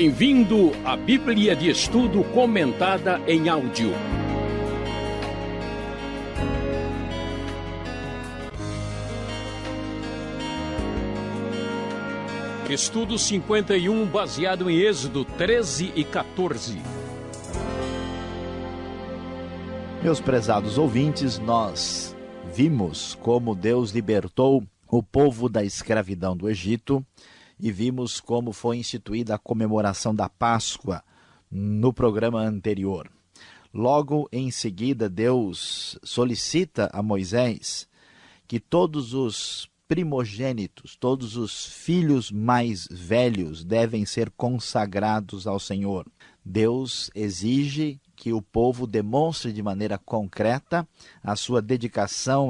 Bem-vindo à Bíblia de Estudo comentada em áudio. Estudo 51, baseado em Êxodo 13 e 14. Meus prezados ouvintes, nós vimos como Deus libertou o povo da escravidão do Egito e vimos como foi instituída a comemoração da Páscoa no programa anterior. Logo em seguida, Deus solicita a Moisés que todos os primogênitos, todos os filhos mais velhos devem ser consagrados ao Senhor. Deus exige que o povo demonstre de maneira concreta a sua dedicação,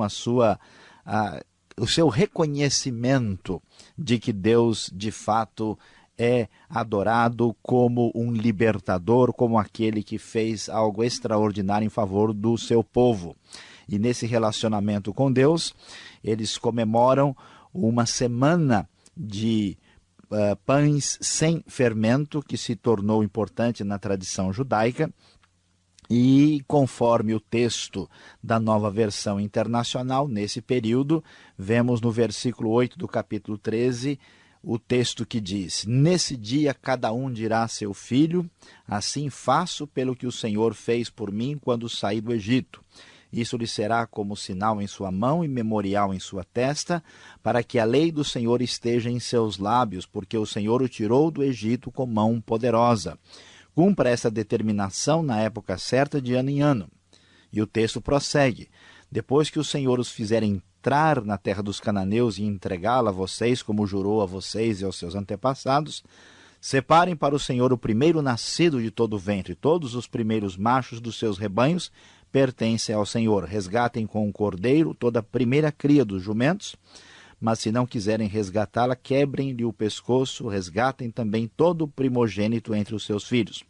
o seu reconhecimento de que Deus, de fato, é adorado como um libertador, como aquele que fez algo extraordinário em favor do seu povo. E nesse relacionamento com Deus, eles comemoram uma semana de pães sem fermento, que se tornou importante na tradição judaica. E conforme o texto da Nova Versão Internacional, nesse período, vemos no versículo 8 do capítulo 13, o texto que diz: "Nesse dia cada um dirá a seu filho, assim faço pelo que o Senhor fez por mim quando saí do Egito. Isso lhe será como sinal em sua mão e memorial em sua testa, para que a lei do Senhor esteja em seus lábios, porque o Senhor o tirou do Egito com mão poderosa. Cumpra essa determinação na época certa de ano em ano." E o texto prossegue: "Depois que o Senhor os fizer entrar na terra dos cananeus e entregá-la a vocês, como jurou a vocês e aos seus antepassados, separem para o Senhor o primeiro nascido de todo o ventre. Todos os primeiros machos dos seus rebanhos pertencem ao Senhor. Resgatem com um cordeiro toda a primeira cria dos jumentos, mas se não quiserem resgatá-la, quebrem-lhe o pescoço, resgatem também todo o primogênito entre os seus filhos.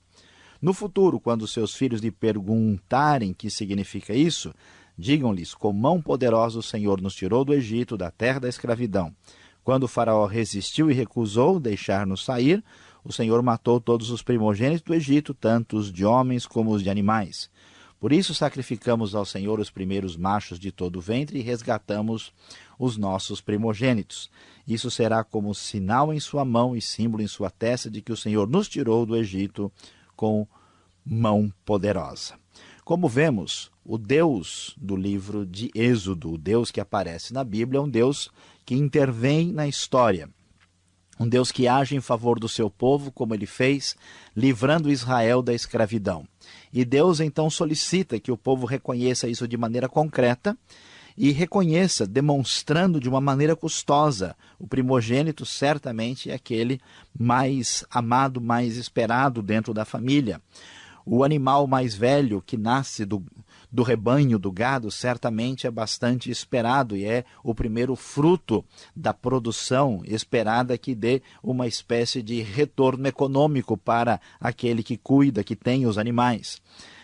No futuro, quando seus filhos lhe perguntarem que significa isso, digam-lhes: com mão poderosa o Senhor nos tirou do Egito, da terra da escravidão. Quando o faraó resistiu e recusou deixar-nos sair, o Senhor matou todos os primogênitos do Egito, tanto os de homens como os de animais. Por isso sacrificamos ao Senhor os primeiros machos de todo o ventre e resgatamos os nossos primogênitos. Isso será como sinal em sua mão e símbolo em sua testa de que o Senhor nos tirou do Egito com mão poderosa." Como vemos, o Deus do livro de Êxodo, o Deus que aparece na Bíblia, é um Deus que intervém na história. Um Deus que age em favor do seu povo, como ele fez, livrando Israel da escravidão. E Deus então solicita que o povo reconheça isso de maneira concreta e reconheça, demonstrando de uma maneira custosa. O primogênito certamente é aquele mais amado, mais esperado dentro da família. O animal mais velho que nasce do rebanho, do gado, certamente é bastante esperado e é o primeiro fruto da produção esperada que dê uma espécie de retorno econômico para aquele que cuida, que tem os animais.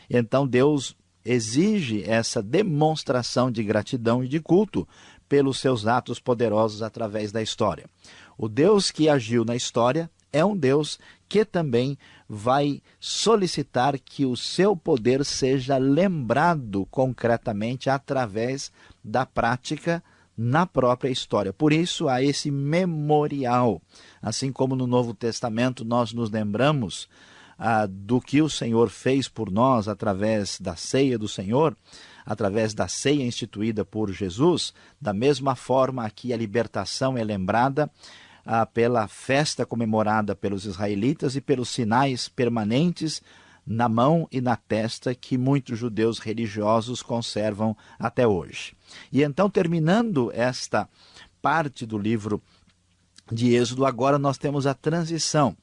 Então Deus exige essa demonstração de gratidão e de culto pelos seus atos poderosos através da história. O Deus que agiu na história é um Deus que também vai solicitar que o seu poder seja lembrado concretamente através da prática na própria história. Por isso há esse memorial. Assim como no Novo Testamento nós nos lembramos do que o Senhor fez por nós através da ceia do Senhor, através da ceia instituída por Jesus, da mesma forma aqui a libertação é lembrada pela festa comemorada pelos israelitas e pelos sinais permanentes na mão e na testa que muitos judeus religiosos conservam até hoje. E então, terminando esta parte do livro de Êxodo, agora nós temos a transição,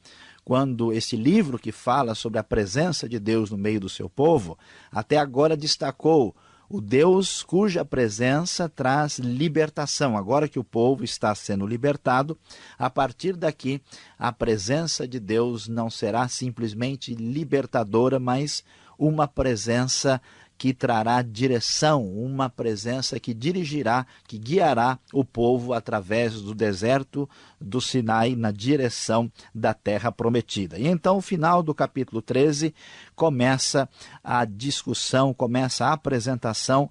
quando esse livro que fala sobre a presença de Deus no meio do seu povo, até agora destacou o Deus cuja presença traz libertação. Agora que o povo está sendo libertado, a partir daqui, a presença de Deus não será simplesmente libertadora, mas uma presença que trará direção, uma presença que dirigirá, que guiará o povo através do deserto do Sinai na direção da terra prometida. E então, o final do capítulo 13, começa a discussão, começa a apresentação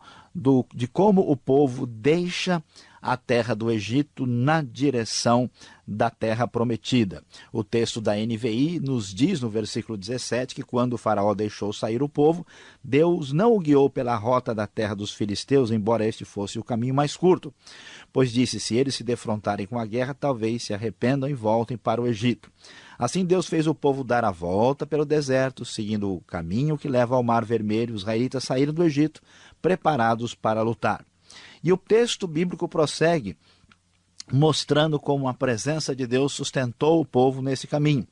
de como o povo deixa a terra do Egito na direção da terra prometida. O texto da NVI nos diz no versículo 17 que quando o faraó deixou sair o povo, Deus não o guiou pela rota da terra dos filisteus, embora este fosse o caminho mais curto, pois disse, se eles se defrontarem com a guerra, talvez se arrependam e voltem para o Egito. Assim Deus fez o povo dar a volta pelo deserto, seguindo o caminho que leva ao Mar Vermelho. Os israelitas saíram do Egito, preparados para lutar. E o texto bíblico prossegue, mostrando como a presença de Deus sustentou o povo nesse caminho.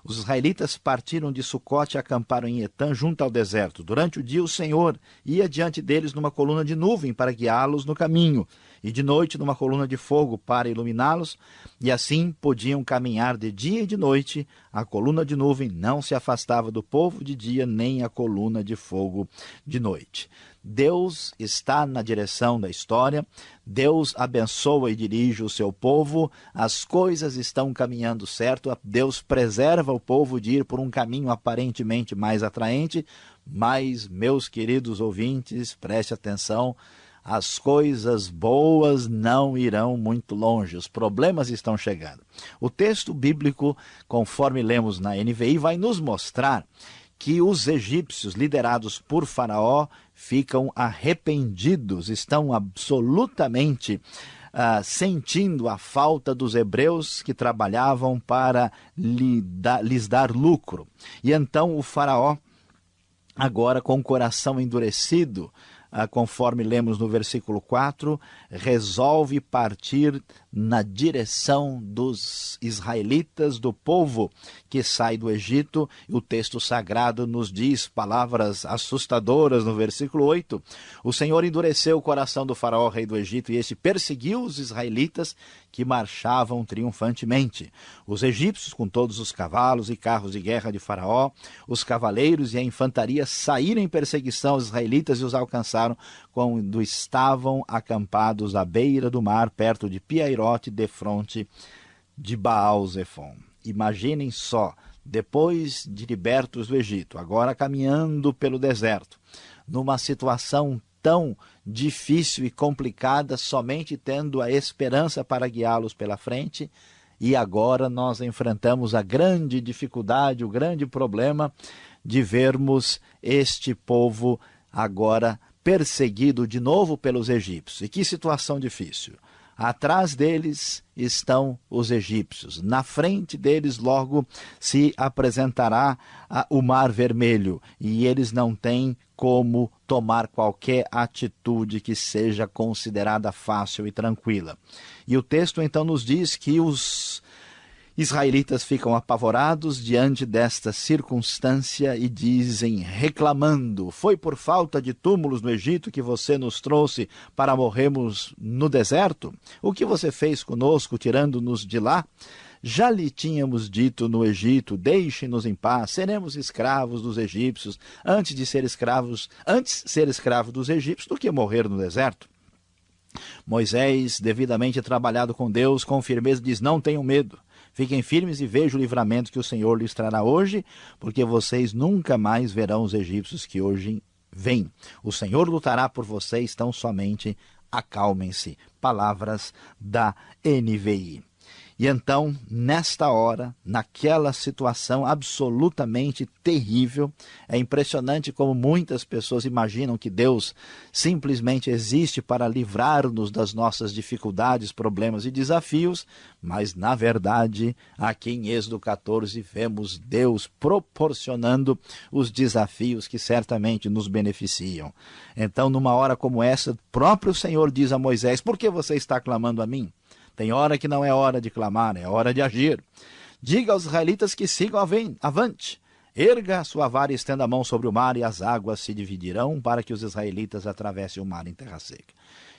Os israelitas partiram de Sucote e acamparam em Etã, junto ao deserto. Durante o dia o Senhor ia diante deles numa coluna de nuvem para guiá-los no caminho, e de noite numa coluna de fogo para iluminá-los, e assim podiam caminhar de dia e de noite. A coluna de nuvem não se afastava do povo de dia, nem a coluna de fogo de noite. Deus está na direção da história, Deus abençoa e dirige o seu povo, as coisas estão caminhando certo, Deus preserva o povo de ir por um caminho aparentemente mais atraente, mas, meus queridos ouvintes, preste atenção, as coisas boas não irão muito longe, os problemas estão chegando. O texto bíblico, conforme lemos na NVI, vai nos mostrar que os egípcios, liderados por Faraó, ficam arrependidos, estão absolutamente sentindo a falta dos hebreus que trabalhavam para lhes dar lucro. E então o Faraó, agora com o coração endurecido, conforme lemos no versículo 4, resolve partir na direção dos israelitas, do povo que sai do Egito. O texto sagrado nos diz palavras assustadoras no versículo 8. O Senhor endureceu o coração do faraó, rei do Egito, e este perseguiu os israelitas que marchavam triunfantemente. Os egípcios, com todos os cavalos e carros de guerra de Faraó, os cavaleiros e a infantaria saíram em perseguição aos israelitas e os alcançaram quando estavam acampados à beira do mar, perto de Piairote, defronte de Baal-Zefon. Imaginem só, depois de libertos do Egito, agora caminhando pelo deserto, numa situação tão difícil e complicada, somente tendo a esperança para guiá-los pela frente, e agora nós enfrentamos a grande dificuldade, o grande problema de vermos este povo agora perseguido de novo pelos egípcios. E que situação difícil! Atrás deles estão os egípcios. Na frente deles logo se apresentará o Mar Vermelho. E eles não têm como tomar qualquer atitude que seja considerada fácil e tranquila. E o texto então nos diz que os israelitas ficam apavorados diante desta circunstância e dizem, reclamando, foi por falta de túmulos no Egito que você nos trouxe para morrermos no deserto? O que você fez conosco, tirando-nos de lá? Já lhe tínhamos dito no Egito, deixe-nos em paz, seremos escravos dos egípcios, antes ser escravo dos egípcios do que morrer no deserto. Moisés, devidamente trabalhado com Deus, com firmeza diz, não tenham medo. Fiquem firmes e vejam o livramento que o Senhor lhes trará hoje, porque vocês nunca mais verão os egípcios que hoje vêm. O Senhor lutará por vocês, tão somente acalmem-se. Palavras da NVI. E então, nesta hora, naquela situação absolutamente terrível, é impressionante como muitas pessoas imaginam que Deus simplesmente existe para livrar-nos das nossas dificuldades, problemas e desafios, mas, na verdade, aqui em Êxodo 14, vemos Deus proporcionando os desafios que certamente nos beneficiam. Então, numa hora como essa, o próprio Senhor diz a Moisés, por que você está clamando a mim? Tem hora que não é hora de clamar, é hora de agir. Diga aos israelitas que sigam avante. erga a sua vara e estenda a mão sobre o mar, e as águas se dividirão para que os israelitas atravessem o mar em terra seca.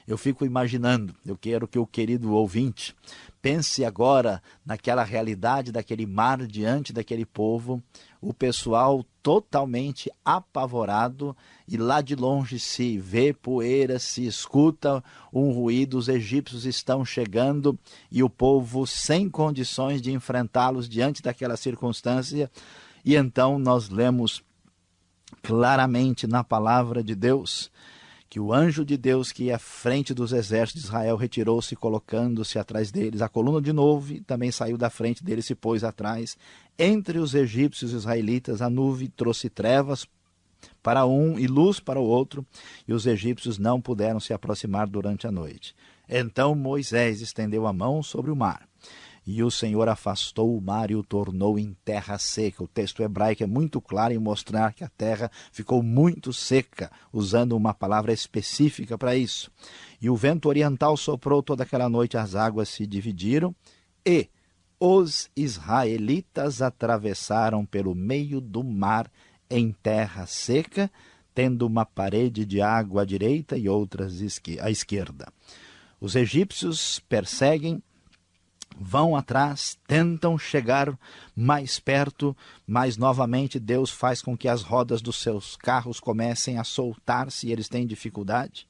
Eu fico imaginando, eu quero que o querido ouvinte pense agora naquela realidade daquele mar diante daquele povo, o pessoal totalmente apavorado, e lá de longe se vê poeira, se escuta um ruído, os egípcios estão chegando e o povo sem condições de enfrentá-los diante daquela circunstância. E então nós lemos claramente na palavra de Deus que o anjo de Deus que ia à frente dos exércitos de Israel retirou-se, colocando-se atrás deles. A coluna de novo também saiu da frente deles e se pôs atrás. Entre os egípcios e os israelitas, a nuvem trouxe trevas para um e luz para o outro, e os egípcios não puderam se aproximar durante a noite. Então Moisés estendeu a mão sobre o mar, e o Senhor afastou o mar e o tornou em terra seca. O texto hebraico é muito claro em mostrar que a terra ficou muito seca, usando uma palavra específica para isso. E o vento oriental soprou toda aquela noite, as águas se dividiram, e os israelitas atravessaram pelo meio do mar em terra seca, tendo uma parede de água à direita e outras à esquerda. Os egípcios perseguem, vão atrás, tentam chegar mais perto, mas novamente Deus faz com que as rodas dos seus carros comecem a soltar-se e eles têm dificuldade.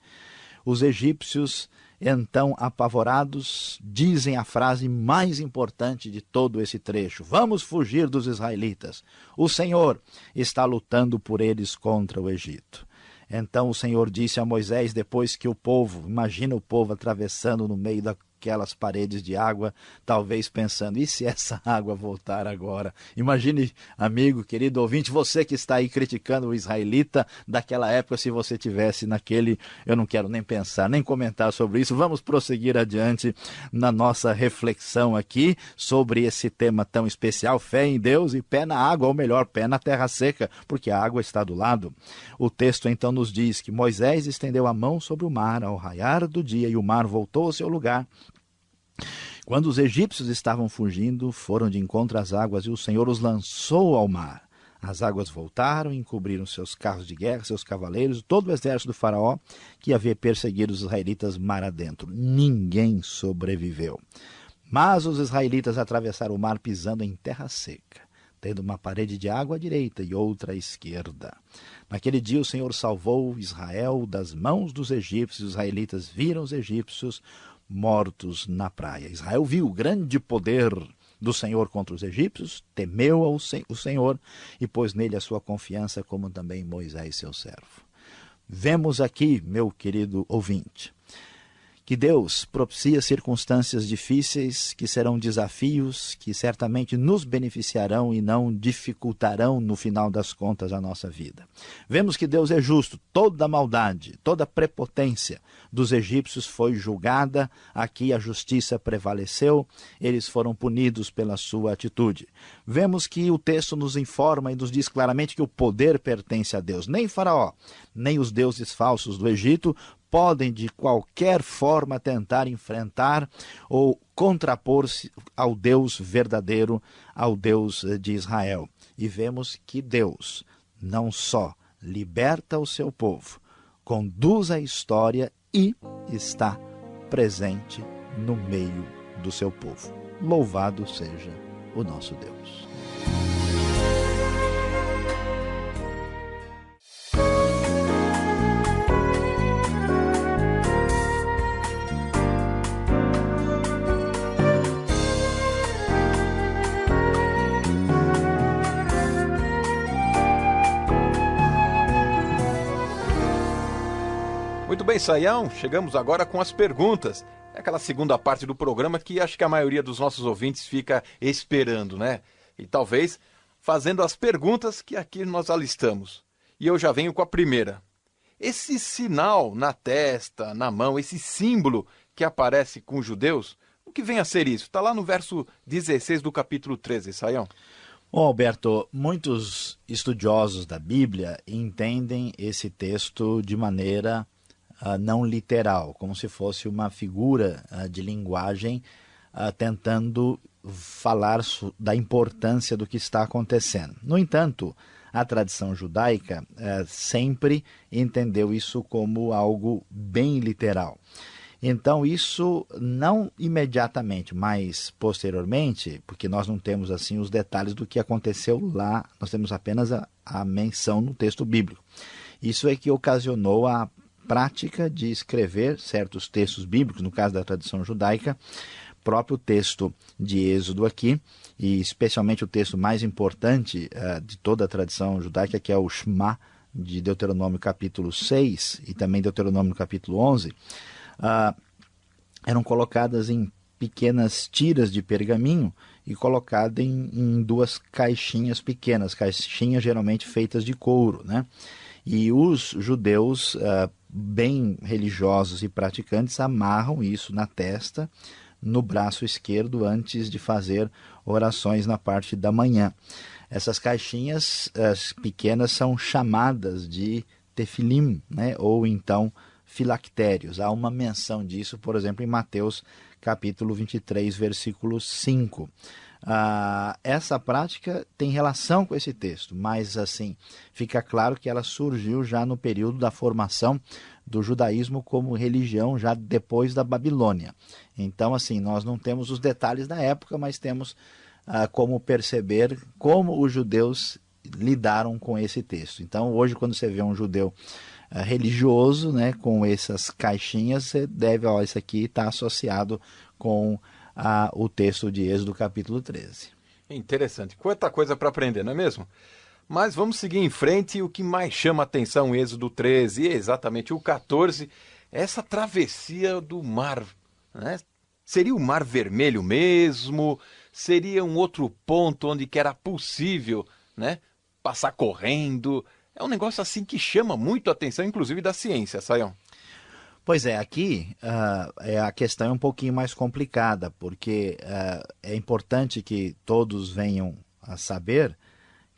Os egípcios, então, apavorados, dizem a frase mais importante de todo esse trecho: vamos fugir dos israelitas. O Senhor está lutando por eles contra o Egito. Então o Senhor disse a Moisés, depois que o povo, imagina o povo atravessando no meio daquelas paredes de água, talvez pensando, e se essa água voltar agora? Imagine, amigo, querido ouvinte, você que está aí criticando o israelita daquela época, se você tivesse naquele, eu não quero nem pensar, nem comentar sobre isso. Vamos prosseguir adiante na nossa reflexão aqui sobre esse tema tão especial, fé em Deus e pé na água, ou melhor, pé na terra seca, porque a água está do lado. O texto então nos diz que Moisés estendeu a mão sobre o mar ao raiar do dia, e o mar voltou ao seu lugar. Quando os egípcios estavam fugindo, foram de encontro às águas, e o Senhor os lançou ao mar. As águas voltaram e encobriram seus carros de guerra, seus cavaleiros, todo o exército do faraó, que havia perseguido os israelitas mar adentro. Ninguém sobreviveu. Mas os israelitas atravessaram o mar pisando em terra seca, tendo uma parede de água à direita e outra à esquerda. Naquele dia o Senhor salvou Israel das mãos dos egípcios. Os israelitas viram os egípcios mortos na praia. Israel viu o grande poder do Senhor contra os egípcios, temeu o Senhor e pôs nele a sua confiança, como também Moisés, seu servo. Vemos aqui, meu querido ouvinte, que Deus propicia circunstâncias difíceis, que serão desafios, que certamente nos beneficiarão e não dificultarão, no final das contas, a nossa vida. Vemos que Deus é justo, toda a maldade, toda a prepotência dos egípcios foi julgada, aqui a justiça prevaleceu, eles foram punidos pela sua atitude. Vemos que o texto nos informa e nos diz claramente que o poder pertence a Deus. Nem Faraó, nem os deuses falsos do Egito podem de qualquer forma tentar enfrentar ou contrapor-se ao Deus verdadeiro, ao Deus de Israel. E vemos que Deus não só liberta o seu povo, conduz a história e está presente no meio do seu povo. Louvado seja o nosso Deus. Muito bem, Saião, chegamos agora com as perguntas. É aquela segunda parte do programa que acho que a maioria dos nossos ouvintes fica esperando, né? E talvez fazendo as perguntas que aqui nós alistamos. E eu já venho com a primeira. Esse sinal na testa, na mão, esse símbolo que aparece com os judeus, o que vem a ser isso? Está lá no verso 16 do capítulo 13, Saião. Bom, Alberto, muitos estudiosos da Bíblia entendem esse texto de maneira não literal, como se fosse uma figura de linguagem tentando falar da importância do que está acontecendo. No entanto, a tradição judaica sempre entendeu isso como algo bem literal. Então isso não imediatamente, mas posteriormente, porque nós não temos assim os detalhes do que aconteceu lá, nós temos apenas a menção no texto bíblico. Isso é que ocasionou a prática de escrever certos textos bíblicos, no caso da tradição judaica, próprio texto de Êxodo aqui, e especialmente o texto mais importante de toda a tradição judaica, que é o Shema, de Deuteronômio capítulo 6 e também Deuteronômio capítulo 11, eram colocadas em pequenas tiras de pergaminho e colocadas em duas caixinhas pequenas, caixinhas geralmente feitas de couro, né? E os judeus bem religiosos e praticantes amarram isso na testa, no braço esquerdo, antes de fazer orações na parte da manhã. Essas caixinhas pequenas são chamadas de tefilim, né? Ou então filactérios. Há uma menção disso, por exemplo, em Mateus capítulo 23, versículo 5. Essa prática tem relação com esse texto, mas assim, fica claro que ela surgiu já no período da formação do judaísmo como religião, já depois da Babilônia. Então, assim, nós não temos os detalhes da época, mas temos como perceber como os judeus lidaram com esse texto. Então, hoje, quando você vê um judeu religioso, né, com essas caixinhas, você deve, isso aqui está associado com o texto de Êxodo capítulo 13. Interessante, quanta coisa para aprender, não é mesmo? Mas vamos seguir em frente. O que mais chama a atenção em Êxodo 13 é exatamente o 14, essa travessia do mar, né? Seria o Mar Vermelho mesmo? Seria um outro ponto onde que era possível, né, passar correndo? É um negócio assim que chama muito a atenção, inclusive da ciência, Sayão. Pois é, aqui a questão é um pouquinho mais complicada, porque é importante que todos venham a saber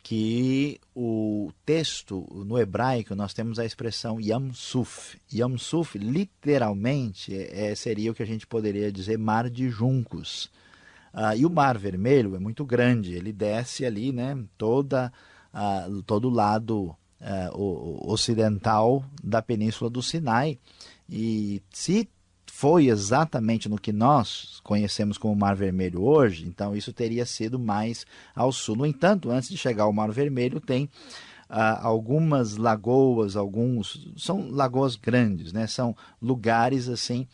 que o texto no hebraico nós temos a expressão Yam Suf. Yam Suf literalmente seria o que a gente poderia dizer mar de juncos. E o Mar Vermelho é muito grande, ele desce ali, né, todo o lado ocidental da Península do Sinai. E se foi exatamente no que nós conhecemos como Mar Vermelho hoje, então isso teria sido mais ao sul. No entanto, antes de chegar ao Mar Vermelho, tem algumas lagoas, são lagoas grandes, né? São lugares assim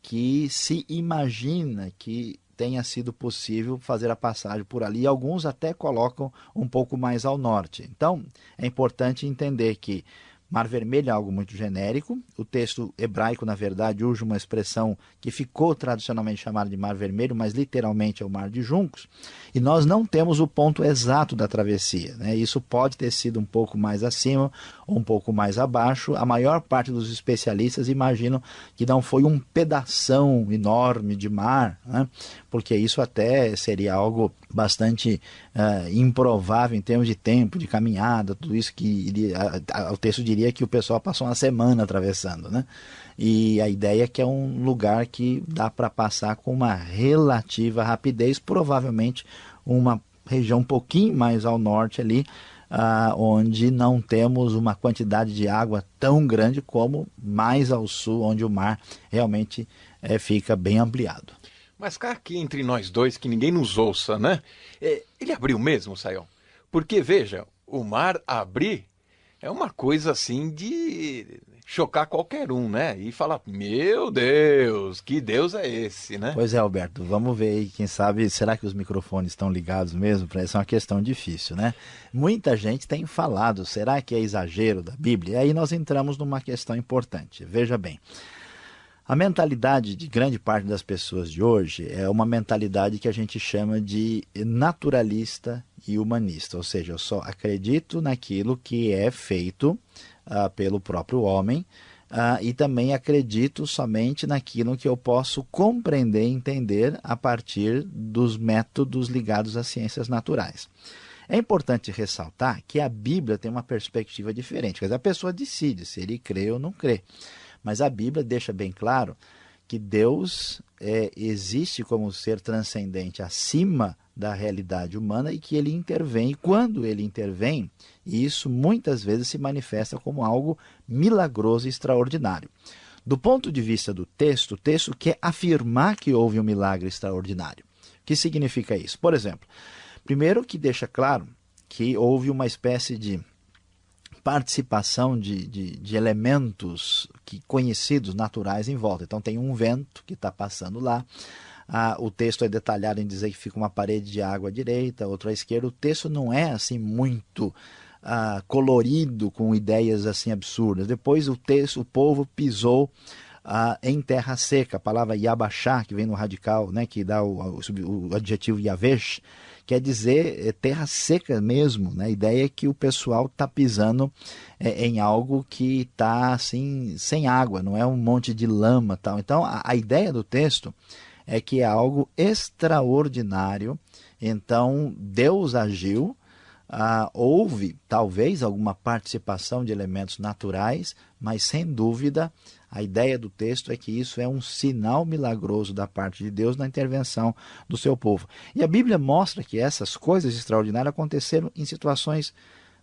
que se imagina que tenha sido possível fazer a passagem por ali. Alguns até colocam um pouco mais ao norte. Então, é importante entender que Mar Vermelho é algo muito genérico. O texto hebraico, na verdade, usa uma expressão que ficou tradicionalmente chamada de Mar Vermelho, mas literalmente é o Mar de Juncos. E nós não temos o ponto exato da travessia, né? Isso pode ter sido um pouco mais acima ou um pouco mais abaixo. A maior parte dos especialistas imaginam que não foi um pedação enorme de mar, né? Porque isso até seria algo bastante improvável em termos de tempo, de caminhada, tudo isso que o texto diria que o pessoal passou uma semana atravessando, né? E a ideia é que é um lugar que dá para passar com uma relativa rapidez, provavelmente uma região um pouquinho mais ao norte ali, onde não temos uma quantidade de água tão grande como mais ao sul, onde o mar realmente fica bem ampliado. Mas cá aqui entre nós dois, que ninguém nos ouça, né? Ele abriu mesmo, Sayão? Porque, veja, o mar abrir é uma coisa assim de chocar qualquer um, né? E falar, meu Deus, que Deus é esse, né? Pois é, Alberto, vamos ver aí, quem sabe, será que os microfones estão ligados mesmo? Essa é uma questão difícil, né? Muita gente tem falado, será que é exagero da Bíblia? E aí nós entramos numa questão importante, veja bem. A mentalidade de grande parte das pessoas de hoje é uma mentalidade que a gente chama de naturalista e humanista, ou seja, eu só acredito naquilo que é feito pelo próprio homem e também acredito somente naquilo que eu posso compreender e entender a partir dos métodos ligados às ciências naturais. É importante ressaltar que a Bíblia tem uma perspectiva diferente, quer dizer, a pessoa decide se ele crê ou não crê. Mas a Bíblia deixa bem claro que Deus existe como ser transcendente acima da realidade humana e que ele intervém. E quando ele intervém, isso muitas vezes se manifesta como algo milagroso e extraordinário. Do ponto de vista do texto, o texto quer afirmar que houve um milagre extraordinário. O que significa isso? Por exemplo, primeiro que deixa claro que houve uma espécie de participação de elementos conhecidos, naturais em volta. Então tem um vento que está passando lá. O texto é detalhado em dizer que fica uma parede de água à direita, outra à esquerda. O texto não é assim muito colorido, com ideias assim absurdas. Depois o povo pisou em terra seca. A palavra yabashá, que vem no radical, né, que dá o adjetivo yavesh, quer dizer terra seca mesmo, né? A ideia é que o pessoal está pisando em algo que está assim, sem água, não é um monte de lama. Tal. Então a ideia do texto é que é algo extraordinário. Então Deus agiu, houve talvez alguma participação de elementos naturais, mas sem dúvida a ideia do texto é que isso é um sinal milagroso da parte de Deus na intervenção do seu povo. E a Bíblia mostra que essas coisas extraordinárias aconteceram em situações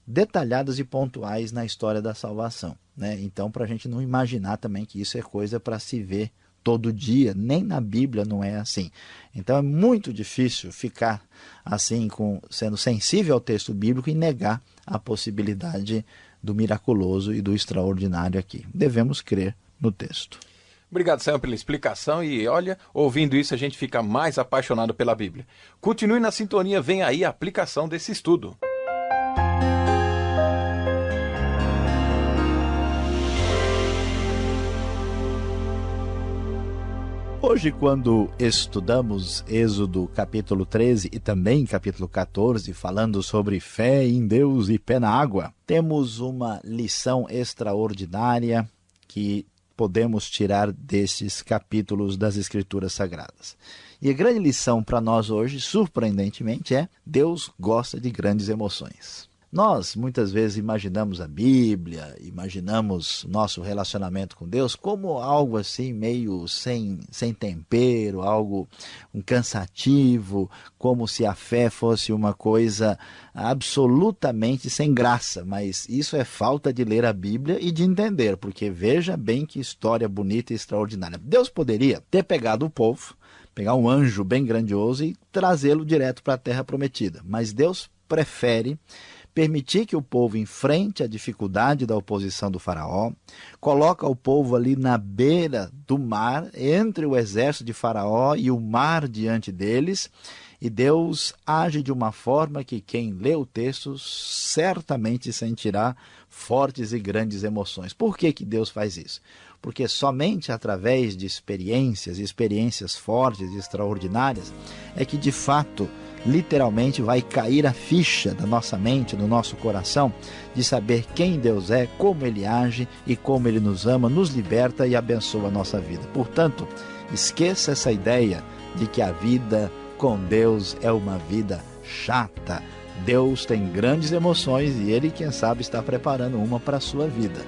detalhadas e pontuais na história da salvação, né? Então, para a gente não imaginar também que isso é coisa para se ver todo dia, nem na Bíblia não é assim. Então é muito difícil ficar assim, sendo sensível ao texto bíblico e negar a possibilidade do miraculoso e do extraordinário aqui. Devemos crer no texto. Obrigado, Sam, pela explicação e olha, ouvindo isso a gente fica mais apaixonado pela Bíblia. Continue na sintonia, vem aí a aplicação desse estudo. Hoje, quando estudamos Êxodo capítulo 13 e também capítulo 14, falando sobre fé em Deus e pé na água, temos uma lição extraordinária que podemos tirar desses capítulos das Escrituras Sagradas. E a grande lição para nós hoje, surpreendentemente, é: Deus gosta de grandes emoções. Nós, muitas vezes, imaginamos a Bíblia, imaginamos nosso relacionamento com Deus como algo assim, meio sem tempero, algo cansativo, como se a fé fosse uma coisa absolutamente sem graça. Mas isso é falta de ler a Bíblia e de entender, porque veja bem que história bonita e extraordinária. Deus poderia ter pegado o povo, pegar um anjo bem grandioso e trazê-lo direto para a terra prometida, mas Deus prefere permitir que o povo enfrente a dificuldade da oposição do faraó, coloca o povo ali na beira do mar, entre o exército de faraó e o mar diante deles, e Deus age de uma forma que quem lê o texto certamente sentirá fortes e grandes emoções. Por que Deus faz isso? Porque somente através de experiências fortes e extraordinárias, é que de fato literalmente vai cair a ficha da nossa mente, do nosso coração, de saber quem Deus é, como Ele age e como Ele nos ama, nos liberta e abençoa a nossa vida. Portanto, esqueça essa ideia de que a vida com Deus é uma vida chata. Deus tem grandes emoções e Ele, quem sabe, está preparando uma para a sua vida.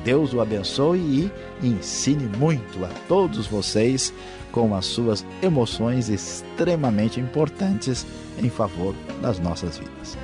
Deus o abençoe e ensine muito a todos vocês com as suas emoções extremamente importantes em favor das nossas vidas.